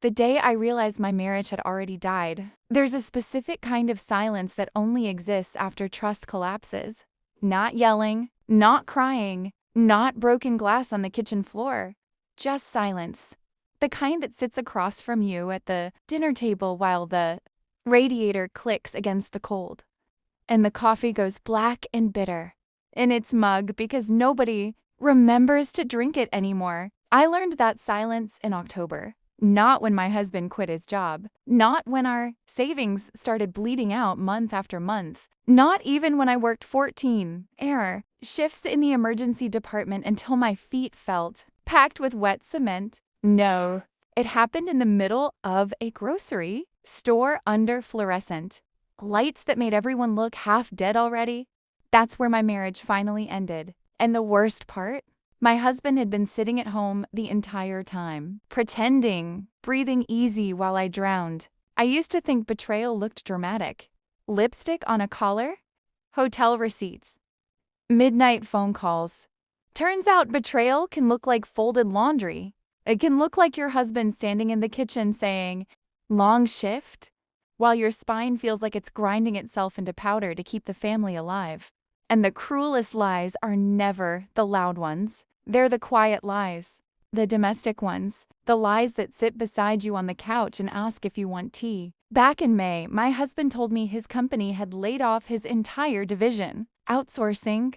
The day I realized my marriage had already died. There's a specific kind of silence that only exists after trust collapses. Not yelling, not crying, not broken glass on the kitchen floor. Just silence. The kind that sits across from you at the dinner table while the radiator clicks against the cold. And the coffee goes black and bitter in its mug because nobody remembers to drink it anymore. I learned that silence in October. Not when my husband quit his job. Not when our savings started bleeding out month after month. Not even when I worked 14 shifts in the emergency department until my feet felt packed with wet cement. No, it happened in the middle of a grocery store under fluorescent lights that made everyone look half dead already. That's where my marriage finally ended. And the worst part? My husband had been sitting at home the entire time, pretending, breathing easy while I drowned. I used to think betrayal looked dramatic. Lipstick on a collar? Hotel receipts. Midnight phone calls. Turns out betrayal can look like folded laundry. It can look like your husband standing in the kitchen saying, "Long shift?" while your spine feels like it's grinding itself into powder to keep the family alive. And the cruelest lies are never the loud ones. They're the quiet lies, the domestic ones, the lies that sit beside you on the couch and ask if you want tea. Back in May, my husband told me his company had laid off his entire division. Outsourcing,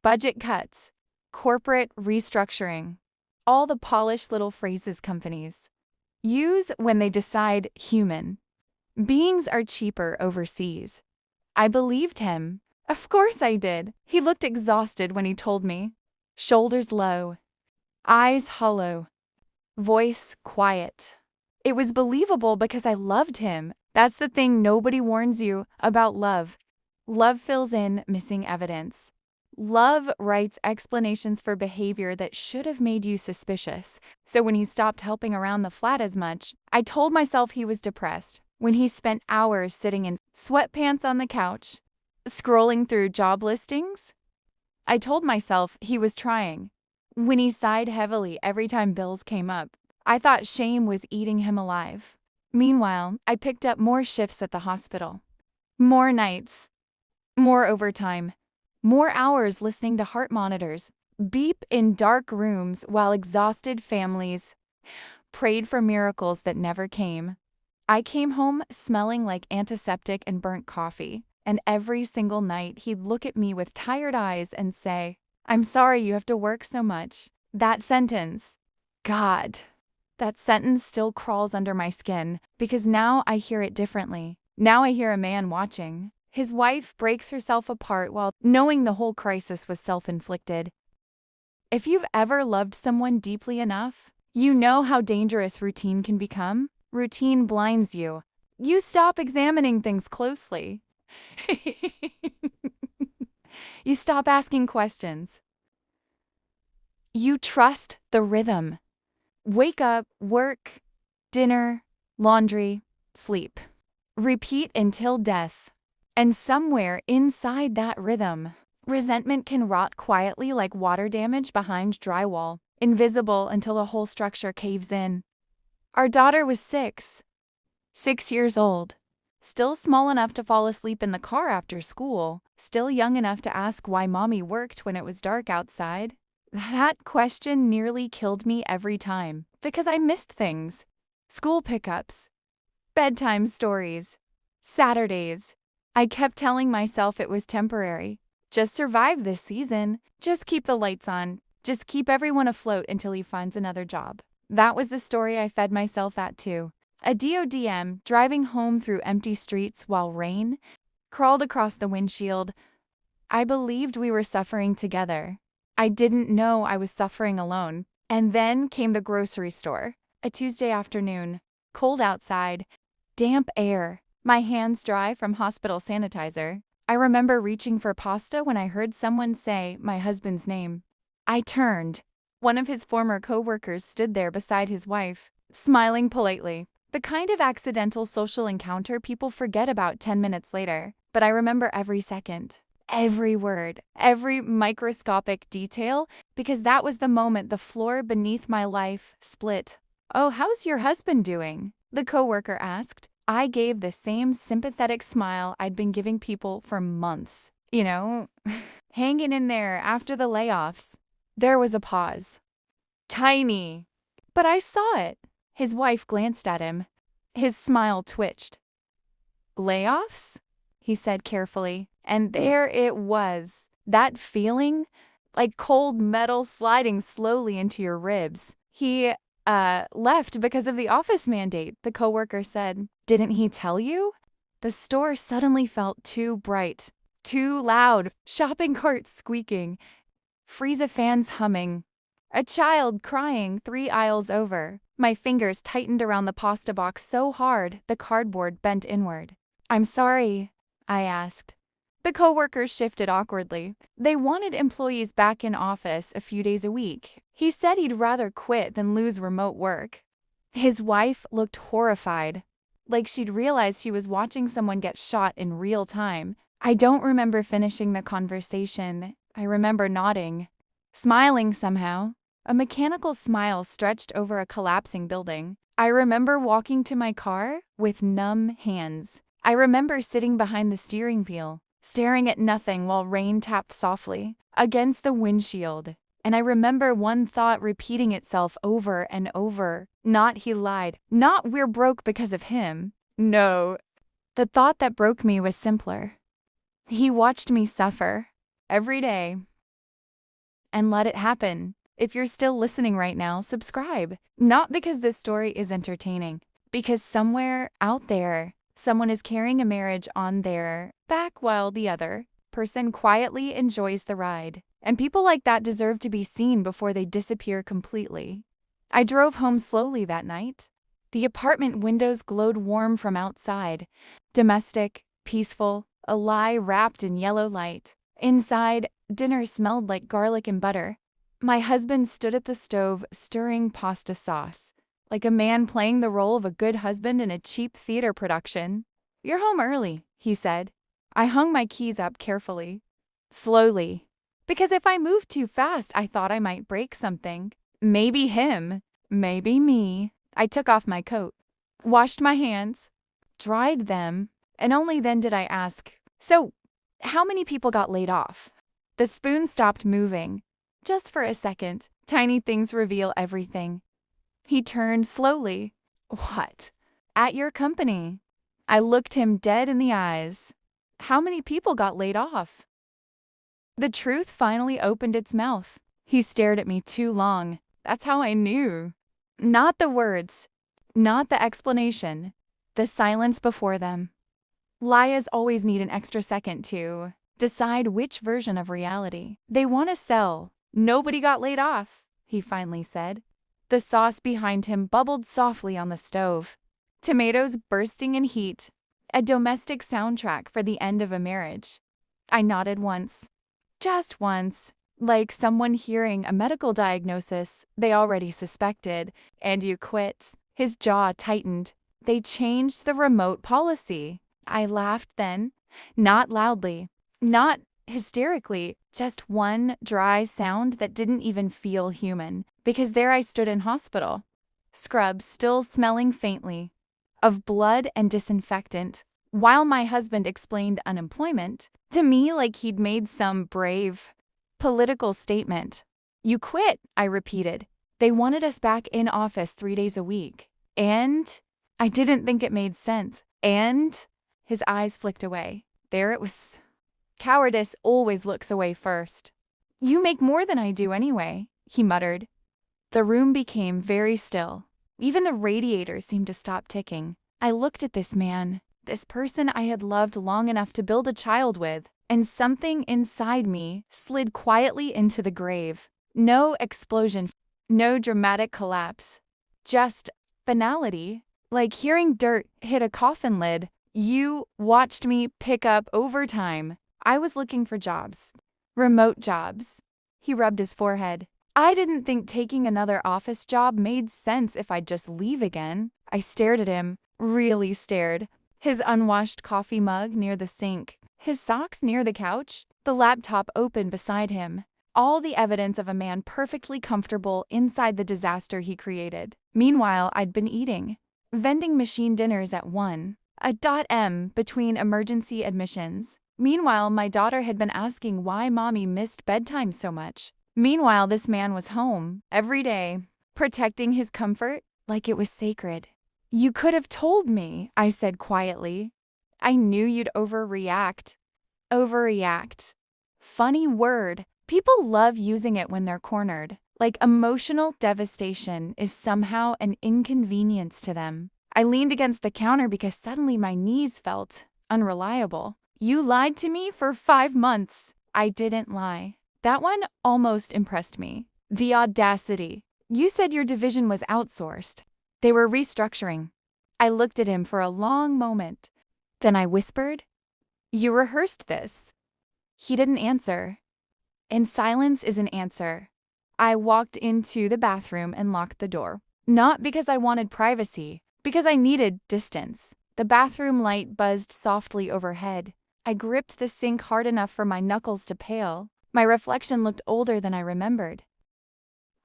budget cuts, corporate restructuring. All the polished little phrases companies use when they decide human beings are cheaper overseas. I believed him. Of course I did. He looked exhausted when he told me. Shoulders low, eyes hollow, voice quiet. It was believable because I loved him. That's the thing nobody warns you about love. Love fills in missing evidence. Love writes explanations for behavior that should have made you suspicious. So when he stopped helping around the flat as much, I told myself he was depressed. When he spent hours sitting in sweatpants on the couch, scrolling through job listings, I told myself he was trying. When he sighed heavily every time bills came up, I thought shame was eating him alive. Meanwhile, I picked up more shifts at the hospital. More nights. More overtime. More hours listening to heart monitors beep in dark rooms while exhausted families prayed for miracles that never came. I came home smelling like antiseptic and burnt coffee. And every single night, he'd look at me with tired eyes and say, "I'm sorry you have to work so much." That sentence, God, that sentence still crawls under my skin because now I hear it differently. Now I hear a man watching. His wife breaks herself apart while knowing the whole crisis was self-inflicted. If you've ever loved someone deeply enough, you know how dangerous routine can become. Routine blinds you. You stop examining things closely. You stop asking questions. You trust the rhythm. Wake up, work, dinner, laundry, sleep. Repeat until death. And somewhere inside that rhythm, resentment can rot quietly like water damage behind drywall, invisible until the whole structure caves in. Our daughter was 6 years old. Still small enough to fall asleep in the car after school, still young enough to ask why mommy worked when it was dark outside. That question nearly killed me every time, because I missed things. School pickups, bedtime stories, Saturdays. I kept telling myself it was temporary. Just survive this season. Just keep the lights on. Just keep everyone afloat until he finds another job. That was the story I fed myself at too. A DODM driving home through empty streets while rain crawled across the windshield. I believed we were suffering together. I didn't know I was suffering alone. And then came the grocery store. A Tuesday afternoon. Cold outside. Damp air. My hands dry from hospital sanitizer. I remember reaching for pasta when I heard someone say my husband's name. I turned. One of his former coworkers stood there beside his wife, smiling politely. The kind of accidental social encounter people forget about 10 minutes later. But I remember every second, every word, every microscopic detail, because that was the moment the floor beneath my life split. "Oh, how's your husband doing?" the coworker asked. I gave the same sympathetic smile I'd been giving people for months. Hanging in there after the layoffs. There was a pause. Tiny. But I saw it. His wife glanced at him. His smile twitched. Layoffs? He said carefully. And there it was. That feeling, like cold metal sliding slowly into your ribs. He left because of the office mandate, the coworker said. Didn't he tell you? The store suddenly felt too bright, too loud, shopping carts squeaking, Frieza fans humming, a child crying 3 aisles over. My fingers tightened around the pasta box so hard the cardboard bent inward. "I'm sorry," I asked. The coworkers shifted awkwardly. They wanted employees back in office a few days a week. He said he'd rather quit than lose remote work. His wife looked horrified, like she'd realized she was watching someone get shot in real time. I don't remember finishing the conversation. I remember nodding, smiling somehow. A mechanical smile stretched over a collapsing building. I remember walking to my car with numb hands. I remember sitting behind the steering wheel, staring at nothing while rain tapped softly against the windshield. And I remember one thought repeating itself over and over. Not he lied. Not we're broke because of him. No. The thought that broke me was simpler. He watched me suffer every day and let it happen. If you're still listening right now, subscribe. Not because this story is entertaining, because somewhere out there, someone is carrying a marriage on their back while the other person quietly enjoys the ride. And people like that deserve to be seen before they disappear completely. I drove home slowly that night. The apartment windows glowed warm from outside, domestic, peaceful, a lie wrapped in yellow light. Inside, dinner smelled like garlic and butter. My husband stood at the stove stirring pasta sauce, like a man playing the role of a good husband in a cheap theater production. "You're home early," he said. I hung my keys up carefully, slowly, because if I moved too fast, I thought I might break something. Maybe him, maybe me. I took off my coat, washed my hands, dried them, and only then did I ask, "So, how many people got laid off?" The spoon stopped moving. Just for a second. Tiny things reveal everything. He turned slowly. "What?" "At your company." I looked him dead in the eyes. "How many people got laid off?" The truth finally opened its mouth. He stared at me too long. That's how I knew. Not the words, not the explanation, the silence before them. Liars always need an extra second to decide which version of reality they want to sell. "Nobody got laid off," he finally said. The sauce behind him bubbled softly on the stove. Tomatoes bursting in heat, a domestic soundtrack for the end of a marriage. I nodded once. Just once, like someone hearing a medical diagnosis they already suspected. "And you quit." His jaw tightened. "They changed the remote policy." I laughed then, not loudly, not hysterically, just one dry sound that didn't even feel human, because there I stood in hospital, scrubs still smelling faintly of blood and disinfectant, while my husband explained unemployment to me like he'd made some brave political statement. "You quit," I repeated. "They wanted us back in office 3 days a week. And?" I didn't think it made sense. "And?" His eyes flicked away. There it was. Cowardice always looks away first. "You make more than I do anyway," he muttered. The room became very still. Even the radiator seemed to stop ticking. I looked at this man, this person I had loved long enough to build a child with, and something inside me slid quietly into the grave. No explosion, no dramatic collapse, just finality, like hearing dirt hit a coffin lid. "You watched me pick up overtime." I was looking for jobs. Remote jobs. He rubbed his forehead. I didn't think taking another office job made sense if I'd just leave again. I stared at him, really stared. His unwashed coffee mug near the sink, his socks near the couch, the laptop open beside him. All the evidence of a man perfectly comfortable inside the disaster he created. Meanwhile, I'd been eating vending machine dinners at 1 a.m. between emergency admissions. Meanwhile, my daughter had been asking why mommy missed bedtime so much. Meanwhile, this man was home every day, protecting his comfort like it was sacred. You could have told me, I said quietly. I knew you'd overreact. Overreact. Funny word. People love using it when they're cornered. Like emotional devastation is somehow an inconvenience to them. I leaned against the counter because suddenly my knees felt unreliable. You lied to me for 5 months. I didn't lie. That one almost impressed me. The audacity. You said your division was outsourced. They were restructuring. I looked at him for a long moment. Then I whispered, "You rehearsed this." He didn't answer. And silence is an answer. I walked into the bathroom and locked the door. Not because I wanted privacy, because I needed distance. The bathroom light buzzed softly overhead. I gripped the sink hard enough for my knuckles to pale. My reflection looked older than I remembered.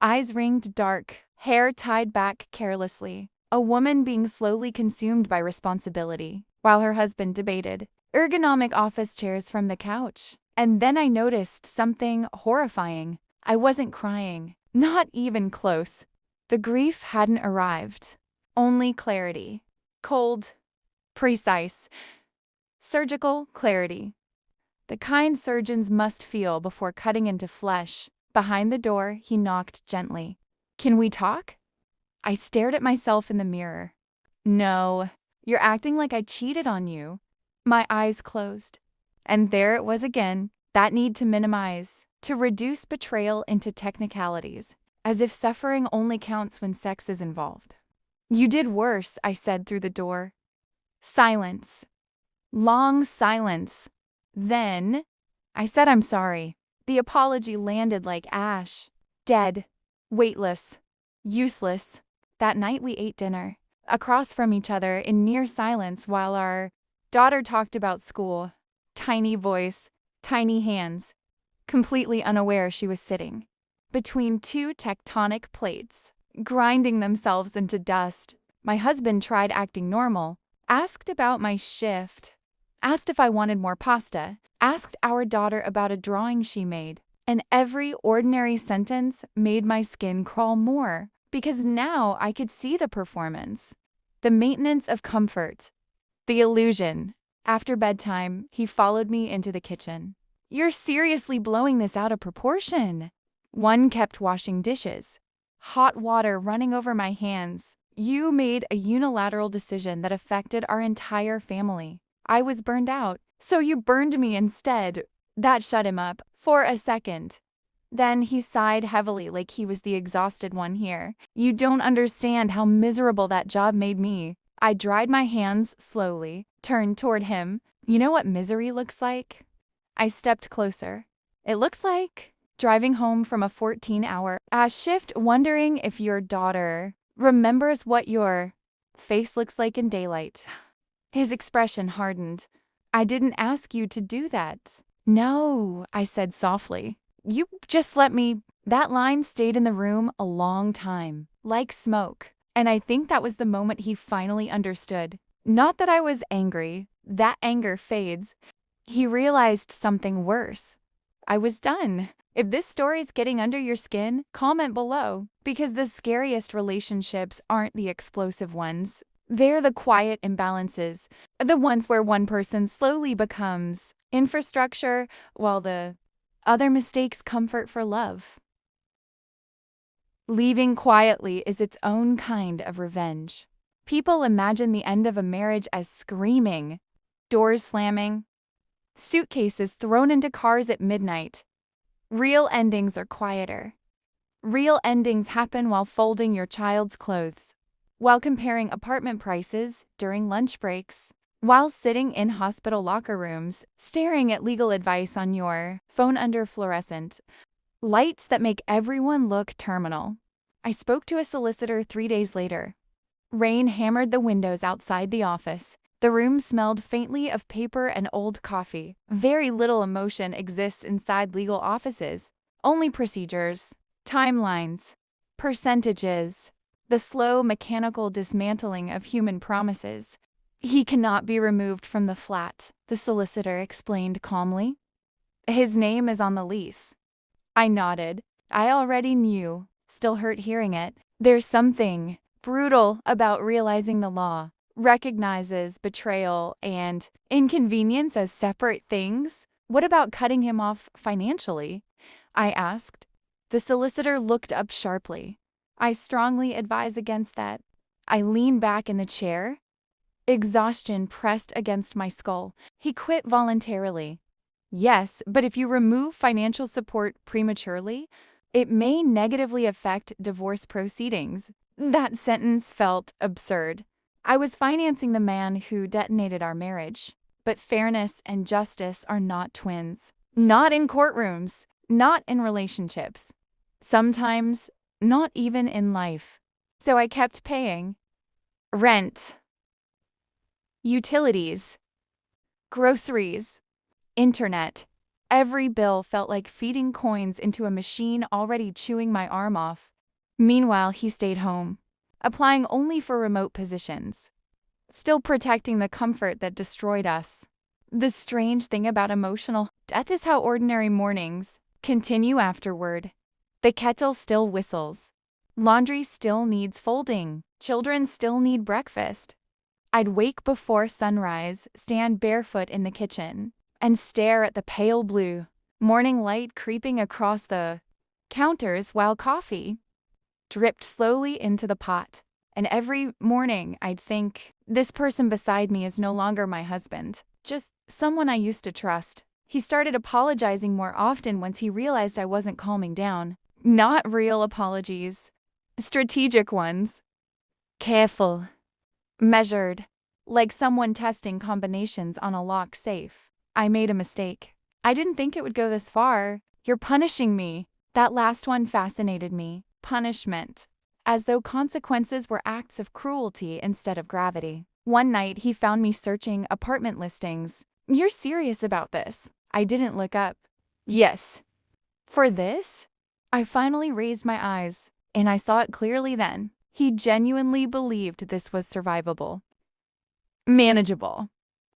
Eyes ringed dark, hair tied back carelessly. A woman being slowly consumed by responsibility, while her husband debated. Ergonomic office chairs from the couch. And then I noticed something horrifying. I wasn't crying, not even close. The grief hadn't arrived. Only clarity. Cold, precise, surgical clarity. The kind surgeons must feel before cutting into flesh. Behind the door, he knocked gently. "Can we talk?" I stared at myself in the mirror. "No, you're acting like I cheated on you." My eyes closed. And there it was again, that need to minimize, to reduce betrayal into technicalities, as if suffering only counts when sex is involved. "You did worse," I said through the door. Silence. Long silence. Then, I said I'm sorry. The apology landed like ash. Dead. Weightless. Useless. That night we ate dinner, across from each other in near silence while our daughter talked about school. Tiny voice, tiny hands. Completely unaware she was sitting between two tectonic plates, grinding themselves into dust. My husband tried acting normal, asked about my shift, asked if I wanted more pasta, asked our daughter about a drawing she made, and every ordinary sentence made my skin crawl more, because now I could see the performance, the maintenance of comfort, the illusion. After bedtime, he followed me into the kitchen. "You're seriously blowing this out of proportion." One kept washing dishes, hot water running over my hands. "You made a unilateral decision that affected our entire family. I was burned out, so you burned me instead." That shut him up for a second. Then he sighed heavily like he was the exhausted one here. "You don't understand how miserable that job made me." I dried my hands slowly, turned toward him. "You know what misery looks like?" I stepped closer. "It looks like driving home from a 14-hour shift, wondering if your daughter remembers what your face looks like in daylight." His expression hardened. "I didn't ask you to do that." "No," I said softly. "You just let me." That line stayed in the room a long time, like smoke. And I think that was the moment he finally understood. Not that I was angry. That anger fades. He realized something worse. I was done. If this story's getting under your skin, comment below. Because the scariest relationships aren't the explosive ones. They're the quiet imbalances. The ones where one person slowly becomes infrastructure while the other mistakes comfort for love. Leaving quietly is its own kind of revenge. People imagine the end of a marriage as screaming, doors slamming, suitcases thrown into cars at midnight. Real endings are quieter. Real endings happen while folding your child's clothes, while comparing apartment prices during lunch breaks, while sitting in hospital locker rooms, staring at legal advice on your phone under fluorescent lights that make everyone look terminal. I spoke to a solicitor 3 days later. Rain hammered the windows outside the office. The room smelled faintly of paper and old coffee. Very little emotion exists inside legal offices. Only procedures, timelines, percentages. the slow mechanical dismantling of human promises. He cannot be removed from the flat, the solicitor explained calmly. His name is on the lease. I nodded. I already knew, still hurt hearing it. There's something brutal about realizing the law recognizes betrayal and inconvenience as separate things. What about cutting him off financially? I asked. The solicitor looked up sharply. I strongly advise against that. I leaned back in the chair. Exhaustion pressed against my skull. He quit voluntarily. Yes, but if you remove financial support prematurely, it may negatively affect divorce proceedings. That sentence felt absurd. I was financing the man who detonated our marriage. But fairness and justice are not twins. Not in courtrooms, not in relationships. Sometimes, not even in life. So I kept paying. Rent. Utilities. Groceries. Internet. Every bill felt like feeding coins into a machine already chewing my arm off. Meanwhile, he stayed home, applying only for remote positions, still protecting the comfort that destroyed us. The strange thing about emotional death is how ordinary mornings continue afterward. The kettle still whistles. Laundry still needs folding. Children still need breakfast. I'd wake before sunrise, stand barefoot in the kitchen, and stare at the pale blue morning light creeping across the counters while coffee dripped slowly into the pot. And every morning I'd think, this person beside me is no longer my husband, just someone I used to trust. He started apologizing more often once he realized I wasn't calming down. Not real apologies, strategic ones. Careful. Measured. Like someone testing combinations on a locked safe. I made a mistake. I didn't think it would go this far. You're punishing me. That last one fascinated me. Punishment. As though consequences were acts of cruelty instead of gravity. One night he found me searching apartment listings. You're serious about this? I didn't look up. Yes. For this? I finally raised my eyes, and I saw it clearly then. He genuinely believed this was survivable. Manageable.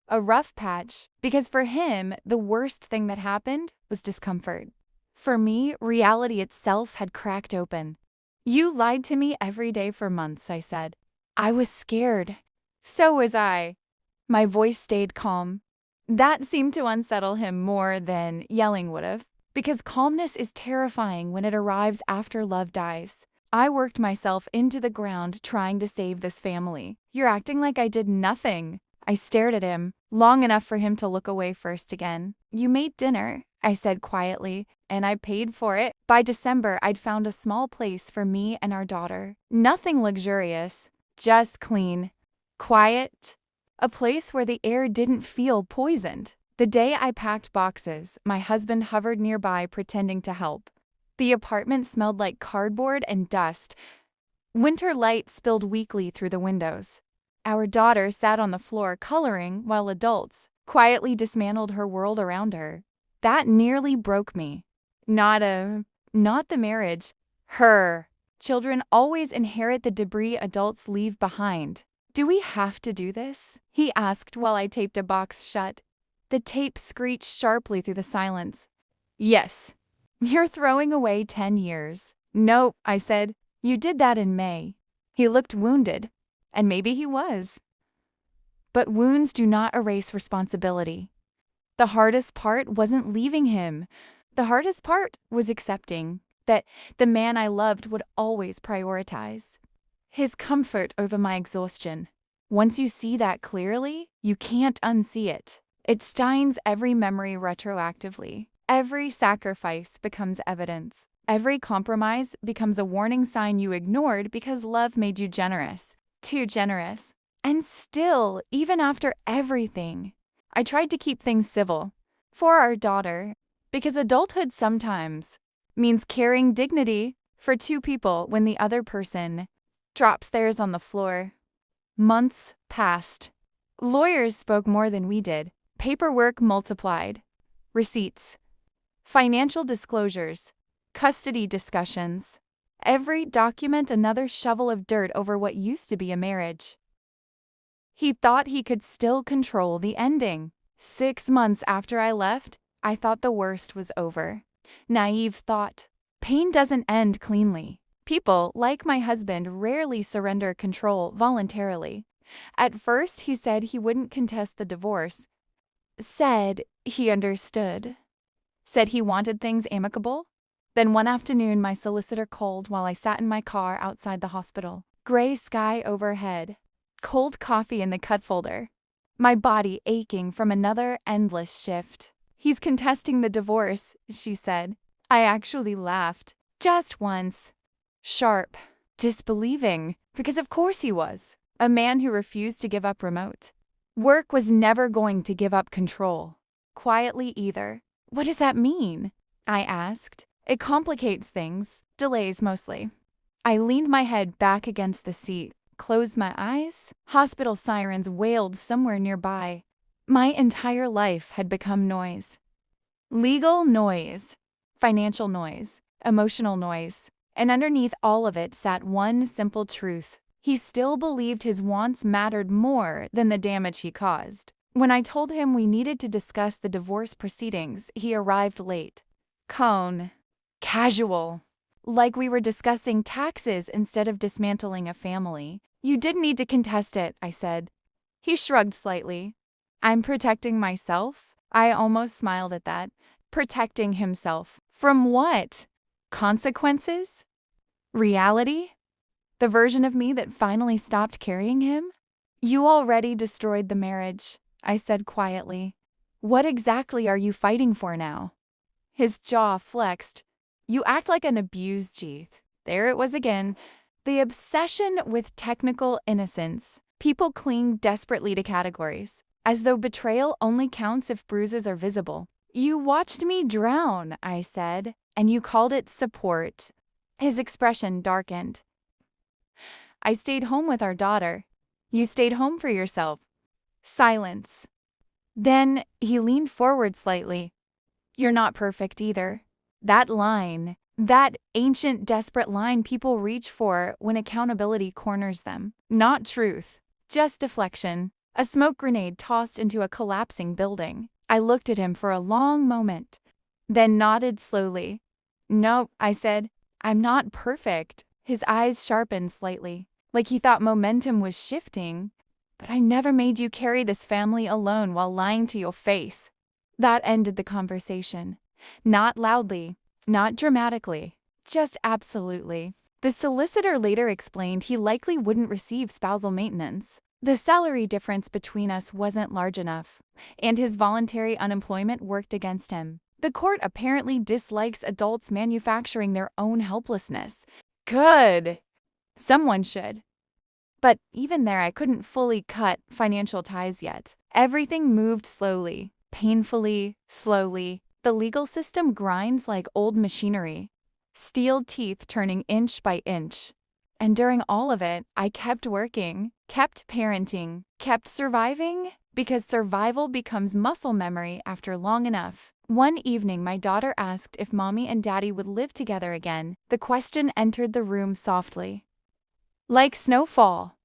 A rough patch, because for him, the worst thing that happened was discomfort. For me, reality itself had cracked open. You lied to me every day for months, I said. I was scared. So was I. My voice stayed calm. That seemed to unsettle him more than yelling would have, because calmness is terrifying when it arrives after love dies. I worked myself into the ground trying to save this family. You're acting like I did nothing. I stared at him, long enough for him to look away first again. You made dinner, I said quietly, and I paid for it. By December, I'd found a small place for me and our daughter. Nothing luxurious, just clean, quiet, a place where the air didn't feel poisoned. The day I packed boxes, my husband hovered nearby pretending to help. The apartment smelled like cardboard and dust. Winter light spilled weakly through the windows. Our daughter sat on the floor coloring while adults quietly dismantled her world around her. That nearly broke me. Not the marriage. Her. Children always inherit the debris adults leave behind. Do we have to do this? He asked while I taped a box shut. The tape screeched sharply through the silence. Yes. You're throwing away 10 years. Nope, I said. You did that in May. He looked wounded. And maybe he was. But wounds do not erase responsibility. The hardest part wasn't leaving him. The hardest part was accepting that the man I loved would always prioritize his comfort over my exhaustion. Once you see that clearly, you can't unsee it. It steins every memory retroactively. Every sacrifice becomes evidence. Every compromise becomes a warning sign you ignored because love made you generous. Too generous. And still, even after everything, I tried to keep things civil. For our daughter. Because adulthood sometimes means carrying dignity for two people when the other person drops theirs on the floor. Months passed. Lawyers spoke more than we did. Paperwork multiplied. Receipts. Financial disclosures. Custody discussions. Every document another shovel of dirt over what used to be a marriage. He thought he could still control the ending. 6 months after I left, I thought the worst was over. Naive thought. Pain doesn't end cleanly. People, like my husband, rarely surrender control voluntarily. At first, he said he wouldn't contest the divorce. Said he understood. Said he wanted things amicable. Then one afternoon, my solicitor called while I sat in my car outside the hospital. Gray sky overhead. Cold coffee in the cut folder. My body aching from another endless shift. He's contesting the divorce, she said. I actually laughed. Just once. Sharp. Disbelieving. Because of course he was. A man who refused to give up remote. Work was never going to give up control. Quietly either. What does that mean? I asked. It complicates things. Delays mostly. I leaned my head back against the seat. Closed my eyes. Hospital sirens wailed somewhere nearby. My entire life had become noise. Legal noise. Financial noise. Emotional noise. And underneath all of it sat one simple truth. He still believed his wants mattered more than the damage he caused. When I told him we needed to discuss the divorce proceedings, he arrived late. Cone. Casual. Like we were discussing taxes instead of dismantling a family. You didn't need to contest it, I said. He shrugged slightly. I'm protecting myself? I almost smiled at that. Protecting himself. From what? Consequences? Reality? The version of me that finally stopped carrying him? You already destroyed the marriage, I said quietly. What exactly are you fighting for now? His jaw flexed. You act like an abused G. There it was again. The obsession with technical innocence. People cling desperately to categories, as though betrayal only counts if bruises are visible. You watched me drown, I said, and you called it support. His expression darkened. I stayed home with our daughter. You stayed home for yourself. Silence. Then he leaned forward slightly. You're not perfect either. That line, that ancient desperate line people reach for when accountability corners them. Not truth, just deflection. A smoke grenade tossed into a collapsing building. I looked at him for a long moment, then nodded slowly. No, I said, I'm not perfect. His eyes sharpened slightly, like he thought momentum was shifting. But I never made you carry this family alone while lying to your face. That ended the conversation. Not loudly, not dramatically, just absolutely. The solicitor later explained he likely wouldn't receive spousal maintenance. The salary difference between us wasn't large enough, and his voluntary unemployment worked against him. The court apparently dislikes adults manufacturing their own helplessness. Good. Someone should. But even there, I couldn't fully cut financial ties yet. Everything moved slowly, painfully, slowly. The legal system grinds like old machinery, steel teeth turning inch by inch. And during all of it, I kept working, kept parenting, kept surviving, because survival becomes muscle memory after long enough. One evening, my daughter asked if mommy and daddy would live together again. The question entered the room softly. Like snowfall.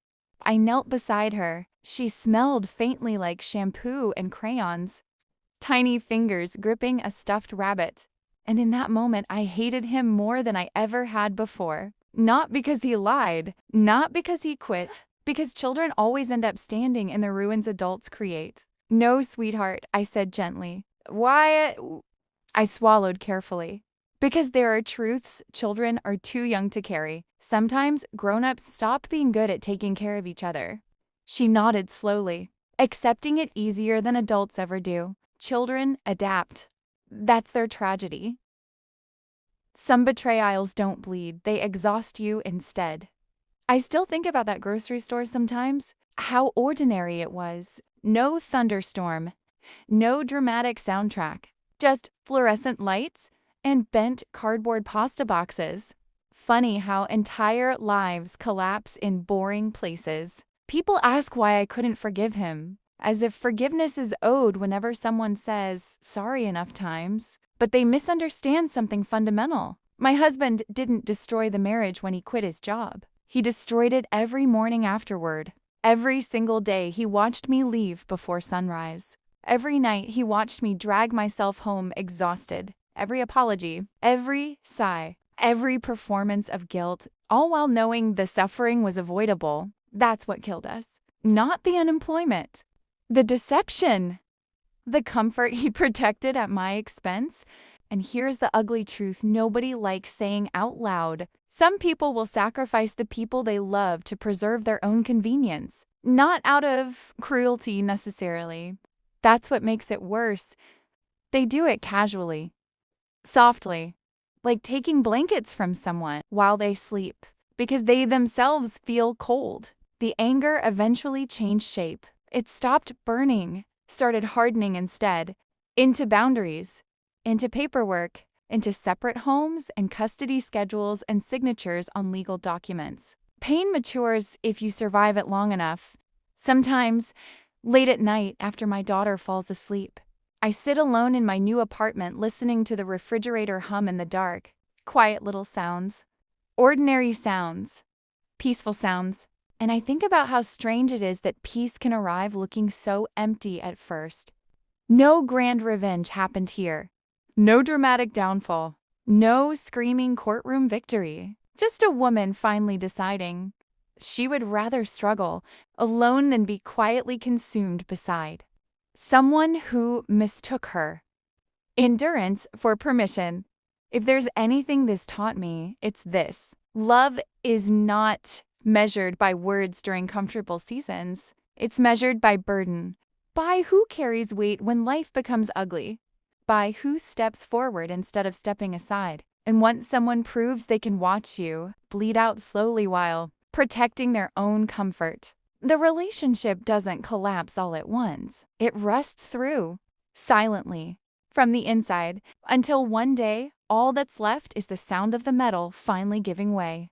I knelt beside her. She smelled faintly like shampoo and crayons. Tiny fingers gripping a stuffed rabbit. And in that moment, I hated him more than I ever had before. Not because he lied, not because he quit, because children always end up standing in the ruins adults create. No, sweetheart, I said gently. Why? I swallowed carefully. Because there are truths children are too young to carry. Sometimes grown-ups stop being good at taking care of each other. She nodded slowly, accepting it easier than adults ever do. Children adapt. That's their tragedy. Some betrayals don't bleed, they exhaust you instead. I still think about that grocery store sometimes. How ordinary it was. No thunderstorm. No dramatic soundtrack. Just fluorescent lights and bent cardboard pasta boxes. Funny how entire lives collapse in boring places. People ask why I couldn't forgive him, as if forgiveness is owed whenever someone says sorry enough times. But they misunderstand something fundamental. My husband didn't destroy the marriage when he quit his job. He destroyed it every morning afterward. Every single day he watched me leave before sunrise. Every night he watched me drag myself home exhausted. Every apology, every sigh, every performance of guilt, all while knowing the suffering was avoidable. That's what killed us. Not the unemployment. The deception. The comfort he protected at my expense. And here's the ugly truth nobody likes saying out loud. Some people will sacrifice the people they love to preserve their own convenience. Not out of cruelty necessarily. That's what makes it worse. They do it casually. Softly. Like taking blankets from someone while they sleep. Because they themselves feel cold. The anger eventually changed shape. It stopped burning, started hardening instead. Into boundaries. Into paperwork, into separate homes and custody schedules and signatures on legal documents. Pain matures if you survive it long enough. Sometimes, late at night after my daughter falls asleep, I sit alone in my new apartment listening to the refrigerator hum in the dark. Quiet little sounds. Ordinary sounds. Peaceful sounds. And I think about how strange it is that peace can arrive looking so empty at first. No grand revenge happened here. No dramatic downfall. No screaming courtroom victory. Just a woman finally deciding she would rather struggle alone than be quietly consumed beside someone who mistook her endurance for permission. If there's anything this taught me, it's this. Love is not measured by words during comfortable seasons. It's measured by burden. By who carries weight when life becomes ugly. By who steps forward instead of stepping aside. And once someone proves they can watch you bleed out slowly while protecting their own comfort, the relationship doesn't collapse all at once. It rusts through, silently, from the inside, until one day, all that's left is the sound of the metal finally giving way.